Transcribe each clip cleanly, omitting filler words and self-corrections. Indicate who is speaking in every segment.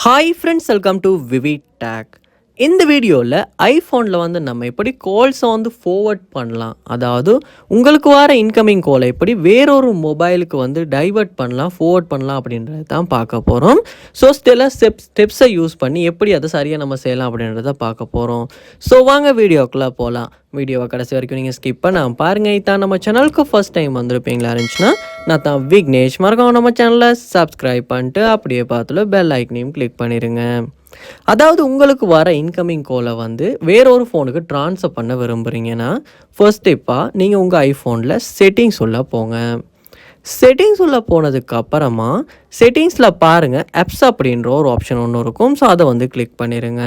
Speaker 1: Hi friends, welcome to VV Tech. இந்த வீடியோவில் ஐஃபோனில் வந்து நம்ம எப்படி கால்ஸை வந்து ஃபார்வர்ட் பண்ணலாம், அதாவது உங்களுக்கு வர இன்கமிங் காலை எப்படி வேறொரு மொபைலுக்கு வந்து டைவர்ட் பண்ணலாம், ஃபார்வர்ட் பண்ணலாம் அப்படின்றத தான் பார்க்க போகிறோம். ஸோ சில ஸ்டெப்ஸை யூஸ் பண்ணி எப்படி அதை சரியாக நம்ம செய்யலாம் அப்படின்றத பார்க்க போகிறோம். ஸோ வாங்க வீடியோக்குள்ளே போகலாம். வீடியோவை கடைசி வரைக்கும் நீங்கள் ஸ்கிப் பண்ணாமல் பாருங்கள். இதான் நம்ம சேனலுக்கு ஃபஸ்ட் டைம் வந்திருப்பீங்களா இருந்துச்சுன்னா, நான் தான் விக்னேஷ். மறக்காம நம்ம சேனலை சப்ஸ்கிரைப் பண்ணிட்டு அப்படியே பார்த்துல பெல் ஐக்கனையும் கிளிக் பண்ணிடுங்க. அதாவது உங்களுக்கு வர இன்கமிங் காலை வந்து வேறொரு ஃபோனுக்கு ட்ரான்ஸ்ஃபர் பண்ண விரும்புகிறீங்கன்னா, ஃபர்ஸ்ட் ஸ்டெப்பாக நீங்கள் உங்கள் ஐஃபோனில் செட்டிங்ஸ் உள்ள போங்க. செட்டிங்ஸ் உள்ள போனதுக்கு அப்புறமா செட்டிங்ஸில் பாருங்கள், ஆப்ஸ் அப்படின்ற ஒரு ஆப்ஷன் ஒன்று இருக்கும். ஸோ அதை வந்து கிளிக் பண்ணிடுங்க.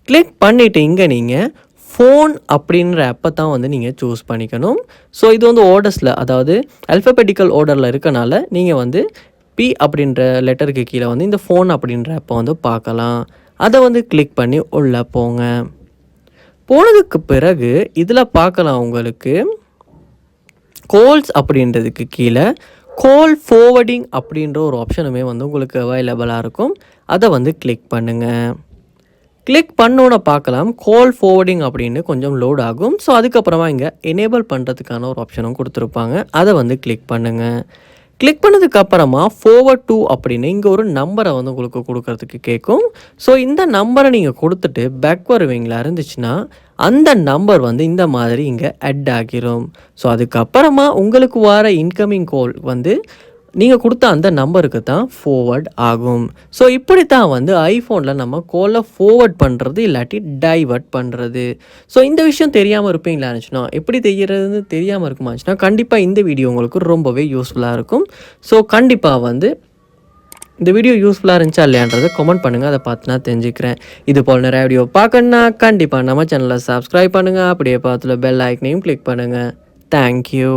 Speaker 1: கிளிக் பண்ணிவிட்டு இங்கே நீங்கள் ஃபோன் அப்படின்ற ஆப்பை தான் வந்து நீங்கள் சூஸ் பண்ணிக்கணும். ஸோ இது வந்து ஆர்டர்ஸில், அதாவது அல்ஃபபெட்டிக்கல் ஆர்டரில் இருக்கனால நீங்கள் வந்து பி அப்படின்ற லெட்டருக்கு கீழே வந்து இந்த ஃபோன் அப்படின்ற ஆப்பை வந்து பார்க்கலாம். அதை வந்து கிளிக் பண்ணி உள்ளே போங்க. போனதுக்கு பிறகு இதில் பார்க்கலாம், உங்களுக்கு கால்ஸ் அப்படின்றதுக்கு கீழே கால் ஃபார்வர்டிங் அப்படின்ற ஒரு ஆப்ஷனுமே வந்து உங்களுக்கு அவைலபிளாக இருக்கும். அதை வந்து கிளிக் பண்ணுங்கள். கிளிக் பண்ணோன்னு பார்க்கலாம், கால் ஃபார்வர்டிங் அப்படின்னு கொஞ்சம் லோட் ஆகும். ஸோ அதுக்கப்புறமா இங்கே எனேபிள் பண்ணுறதுக்கான ஒரு ஆப்ஷனும் கொடுத்துருப்பாங்க. அதை வந்து கிளிக் பண்ணுங்கள். கிளிக் பண்ணதுக்கப்புறமா ஃபார்வர்ட் டு அப்படின்னு இங்கே ஒரு நம்பரை வந்து உங்களுக்கு கொடுக்கறதுக்கு கேட்கும். ஸோ இந்த நம்பரை நீங்கள் கொடுத்துட்டு பேக் வருவீங்களா இருந்துச்சுன்னா, அந்த நம்பர் வந்து இந்த மாதிரி இங்கே ஆட் ஆகிரும். ஸோ அதுக்கப்புறமா உங்களுக்கு வர இன்கமிங் கால் வந்து நீங்கள் கொடுத்த அந்த நம்பருக்கு தான் ஃபார்வர்ட் ஆகும். ஸோ இப்படி தான் வந்து ஐஃபோனில் நம்ம காலை ஃபார்வர்ட் பண்ணுறது இல்லாட்டி டைவர்ட் பண்ணுறது. ஸோ இந்த விஷயம் தெரியாமல் இருப்பீங்களா இருந்துச்சுன்னா, எப்படி தெரிகிறதுன்னு தெரியாமல் இருக்குமாச்சுன்னா, கண்டிப்பாக இந்த வீடியோ உங்களுக்கு ரொம்பவே யூஸ்ஃபுல்லாக இருக்கும். ஸோ கண்டிப்பாக வந்து இந்த வீடியோ யூஸ்ஃபுல்லாக இருந்துச்சா இல்லையான்றதை கமெண்ட் பண்ணுங்கள். அதை பார்த்து நான் தெரிஞ்சுக்கிறேன். இது போல் நிறைய வீடியோ பார்க்கணுன்னா கண்டிப்பாக நம்ம சேனலை சப்ஸ்கிரைப் பண்ணுங்கள். அப்படியே பார்த்துல பெல் ஐக்கனையும் கிளிக் பண்ணுங்கள். தேங்க்யூ.